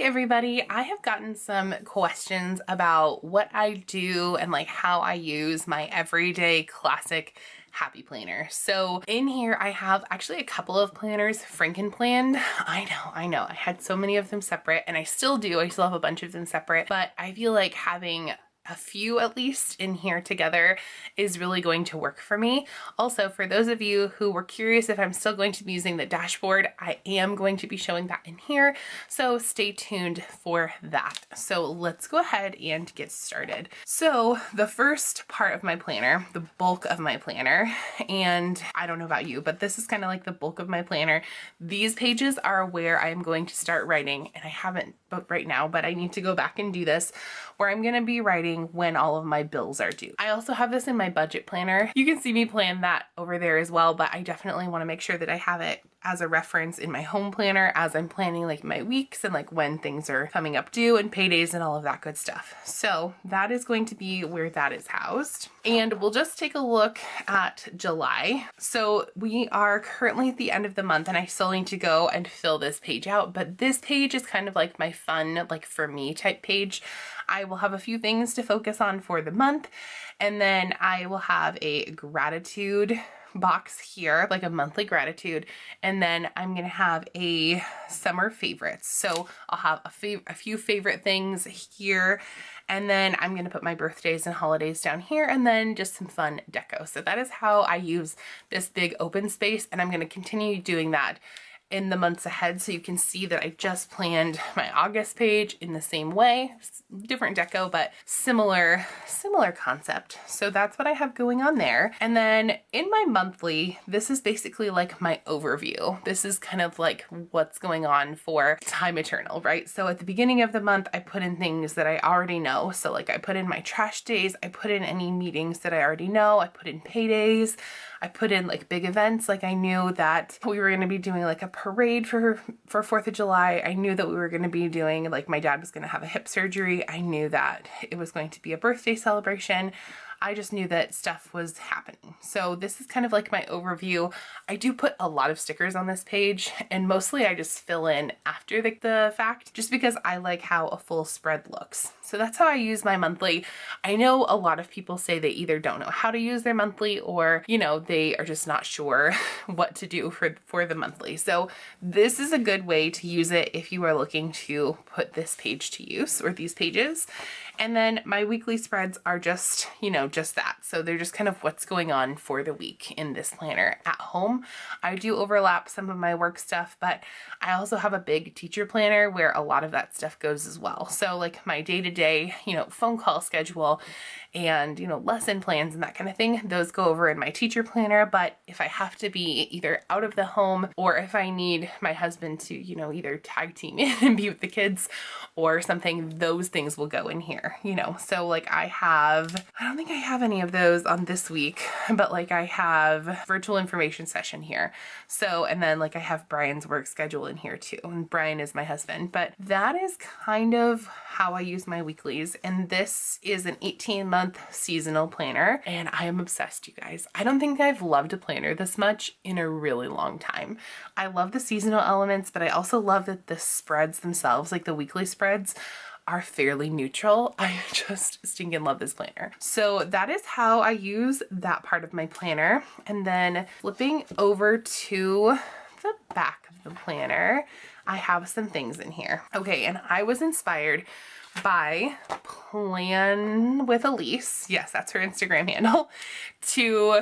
everybody. I have gotten some questions about what I do and like how I use my everyday classic happy planner. So in here I have actually a couple of planners Frankenplanned. I know. I had so many of them separate and I still do. I still have a bunch of them separate, but I feel like having a few at least in here together is really going to work for me. Also, for those of you who were curious if I'm still going to be using the dashboard, I am going to be showing that in here, so stay tuned for that. So let's go ahead and get started. So the first part of my planner, the bulk of my planner, and I don't know about you, but this is kind of like the bulk of my planner. These pages are where I'm going to start writing, and I haven't right now, but I need to go back and do this, where I'm going to be writing when all of my bills are due. I also have this in my budget planner. You can see me plan that over there as well, but I definitely want to make sure that I have it as a reference in my home planner as I'm planning like my weeks and like when things are coming up due and paydays and all of that good stuff. So that is going to be where that is housed. And we'll just take a look at July. So we are currently at the end of the month and I still need to go and fill this page out, but this page is kind of like my fun, like for me type page. I will have a few things to focus on for the month, and then I will have a gratitude box here, like a monthly gratitude, and then I'm gonna have a summer favorites. So I'll have a few favorite things here, and then I'm gonna put my birthdays and holidays down here, and then just some fun deco. So that is how I use this big open space, and I'm gonna continue doing that in the months ahead. So you can see that I just planned my August page in the same way, different deco, but similar concept. So that's what I have going on there. And then in my monthly, this is basically like my overview. This is kind of like what's going on for Time Eternal, right? So at the beginning of the month, I put in things that I already know. So like I put in my trash days, I put in any meetings that I already know, I put in paydays, I put in like big events. Like I knew that we were going to be doing like a parade for 4th of July. I knew that we were going to be doing, like my dad was going to have a hip surgery. I knew that it was going to be a birthday celebration. I just knew that stuff was happening. So this is kind of like my overview. I do put a lot of stickers on this page, and mostly I just fill in after the fact, just because I like how a full spread looks. So that's how I use my monthly. I know a lot of people say they either don't know how to use their monthly, or, you know, they are just not sure what to do for the monthly. So this is a good way to use it if you are looking to put this page to use, or these pages. And then my weekly spreads are just, you know, just that. So they're just kind of what's going on for the week in this planner. At home, I do overlap some of my work stuff, but I also have a big teacher planner where a lot of that stuff goes as well. So like my day-to-day, you know, phone call schedule and, you know, lesson plans and that kind of thing, those go over in my teacher planner. But if I have to be either out of the home, or if I need my husband to, you know, either tag team in and be with the kids or something, those things will go in here, you know. So like I don't think I have any of those on this week, but like I have virtual information session here. So, and then like I have Brian's work schedule in here too. And Brian is my husband, but that is kind of how I use my weeklies. And this is an 18-month seasonal planner, and I am obsessed, you guys. I don't think I've loved a planner this much in a really long time. I love the seasonal elements, but I also love that the spreads themselves, like the weekly spreads, are fairly neutral. I just stinking love this planner. So that is how I use that part of my planner. And then flipping over to the back of the planner, I have some things in here. Okay, and I was inspired by Plan with Elise, yes, that's her Instagram handle, to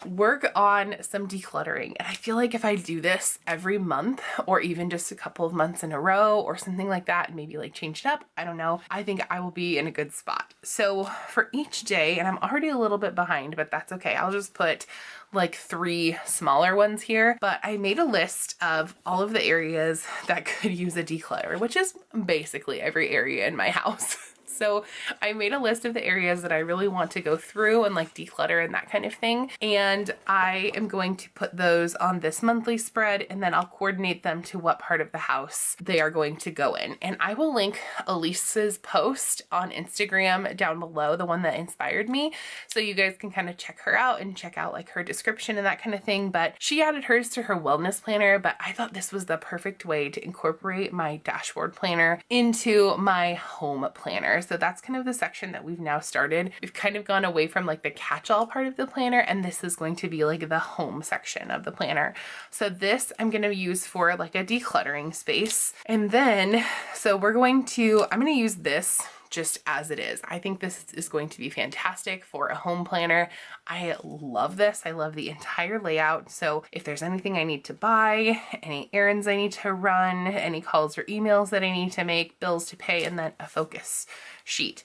work on some decluttering. And I feel like if I do this every month, or even just a couple of months in a row or something like that, and maybe like change it up, I don't know, I think I will be in a good spot. So for each day, and I'm already a little bit behind, but that's okay, I'll just put like 3 smaller ones here, but I made a list of all of the areas that could use a declutter, which is basically every area in my house. So I made a list of the areas that I really want to go through and like declutter and that kind of thing. And I am going to put those on this monthly spread, and then I'll coordinate them to what part of the house they are going to go in. And I will link Elise's post on Instagram down below, the one that inspired me. So you guys can kind of check her out and check out like her description and that kind of thing. But she added hers to her wellness planner, but I thought this was the perfect way to incorporate my dashboard planner into my home planner. So that's kind of the section that we've now started. We've kind of gone away from like the catch-all part of the planner, and this is going to be like the home section of the planner. So this I'm going to use for like a decluttering space. And then, so I'm going to use this just as it is. I think this is going to be fantastic for a home planner. I love this. I love the entire layout. So if there's anything I need to buy, any errands I need to run, any calls or emails that I need to make, bills to pay, and then a focus sheet.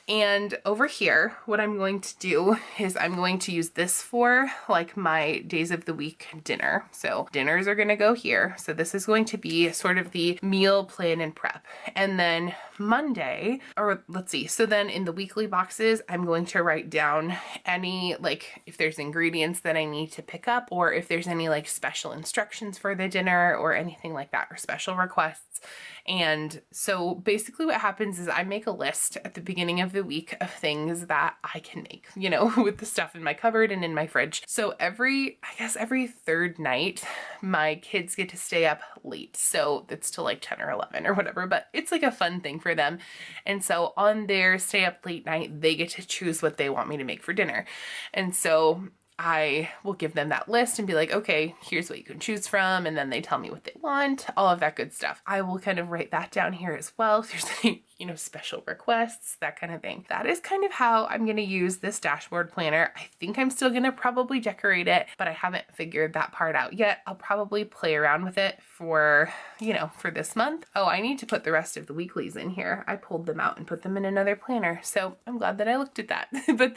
And over here, what I'm going to do is I'm going to use this for like my days of the week dinner. So dinners are going to go here. So this is going to be sort of the meal plan and prep. And then Monday, or let's see, so then in the weekly boxes, I'm going to write down any, like if there's ingredients that I need to pick up, or if there's any like special instructions for the dinner or anything like that, or special requests. And so basically what happens is I make a list at the beginning of the week of things that I can make, you know, with the stuff in my cupboard and in my fridge. So I guess every third night, my kids get to stay up late. So it's till like 10 or 11 or whatever, but it's like a fun thing for them. And so on their stay up late night, they get to choose what they want me to make for dinner. And so I will give them that list and be like, okay, here's what you can choose from. And then they tell me what they want, all of that good stuff. I will kind of write that down here as well. If there's any, you know, special requests, that kind of thing. That is kind of how I'm going to use this dashboard planner. I think I'm still going to probably decorate it, but I haven't figured that part out yet. I'll probably play around with it for, you know, for this month. Oh, I need to put the rest of the weeklies in here. I pulled them out and put them in another planner. So I'm glad that I looked at that. But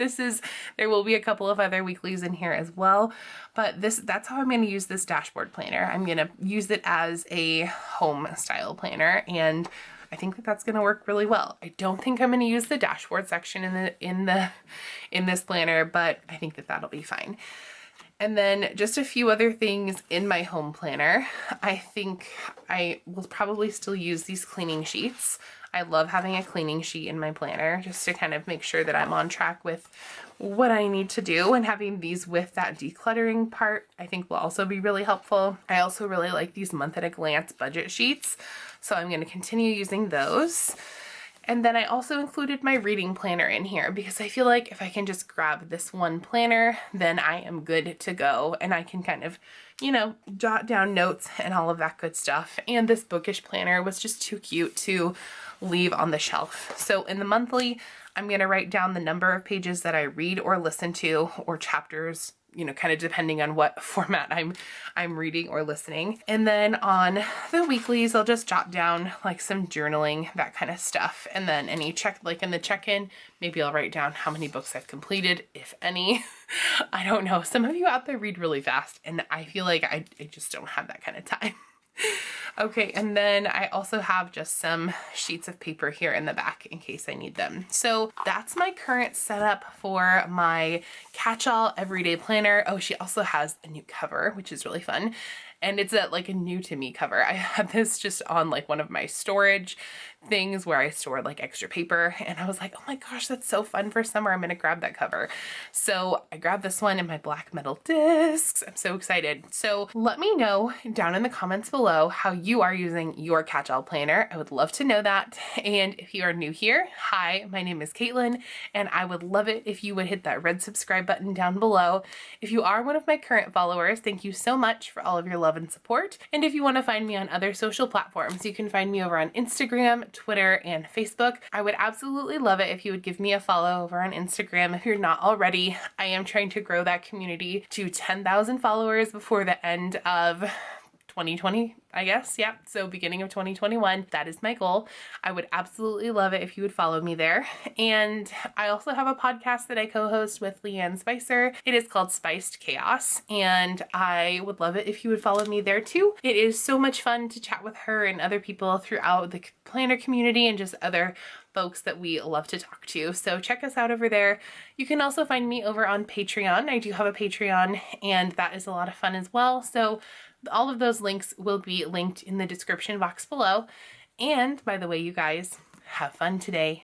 there will be a couple of other weeklies in here as well. But that's how I'm going to use this dashboard planner. I'm going to use it as a home style planner, and I think that that's going to work really well. I don't think I'm going to use the dashboard section in this planner, but I think that that'll be fine. And then just a few other things in my home planner. I think I will probably still use these cleaning sheets. I love having a cleaning sheet in my planner just to kind of make sure that I'm on track with what I need to do, and having these with that decluttering part I think will also be really helpful. I also really like these month at a glance budget sheets, so I'm going to continue using those. And then I also included my reading planner in here because I feel like if I can just grab this one planner, then I am good to go, and I can kind of, you know, jot down notes and all of that good stuff. And this bookish planner was just too cute to leave on the shelf. So in the monthly, I'm going to write down the number of pages that I read or listen to, or chapters, you know, kind of depending on what format I'm reading or listening. And then on the weeklies, I'll just jot down like some journaling, that kind of stuff. And then any like in the check-in, maybe I'll write down how many books I've completed, if any. I don't know. Some of you out there read really fast, and I feel like I just don't have that kind of time. Okay, and then I also have just some sheets of paper here in the back in case I need them. So that's my current setup for my catch-all everyday planner. Oh, she also has a new cover, which is really fun. And it's like a new to me cover. I had this just on like one of my storage things where I stored like extra paper, and I was like, oh my gosh, that's so fun for summer. I'm gonna grab that cover. So I grabbed this one in my black metal discs. I'm so excited. So let me know down in the comments below how you are using your catch-all planner. I would love to know that. And if you are new here, hi, my name is Caitlin, and I would love it if you would hit that red subscribe button down below. If you are one of my current followers, thank you so much for all of your love and support. And if you want to find me on other social platforms, you can find me over on Instagram, Twitter, and Facebook. I would absolutely love it if you would give me a follow over on Instagram if you're not already. I am trying to grow that community to 10,000 followers before the end of 2020, I guess. Yeah, so beginning of 2021, that is my goal. I would absolutely love it if you would follow me there. And I also have a podcast that I co-host with Leanne Spicer. It is called Spiced Chaos, and I would love it if you would follow me there too. It is so much fun to chat with her and other people throughout the planner community and just other folks that we love to talk to. So check us out over there. You can also find me over on Patreon. I do have a Patreon, and that is a lot of fun as well. So all of those links will be linked in the description box below. And by the way, you guys, have fun today.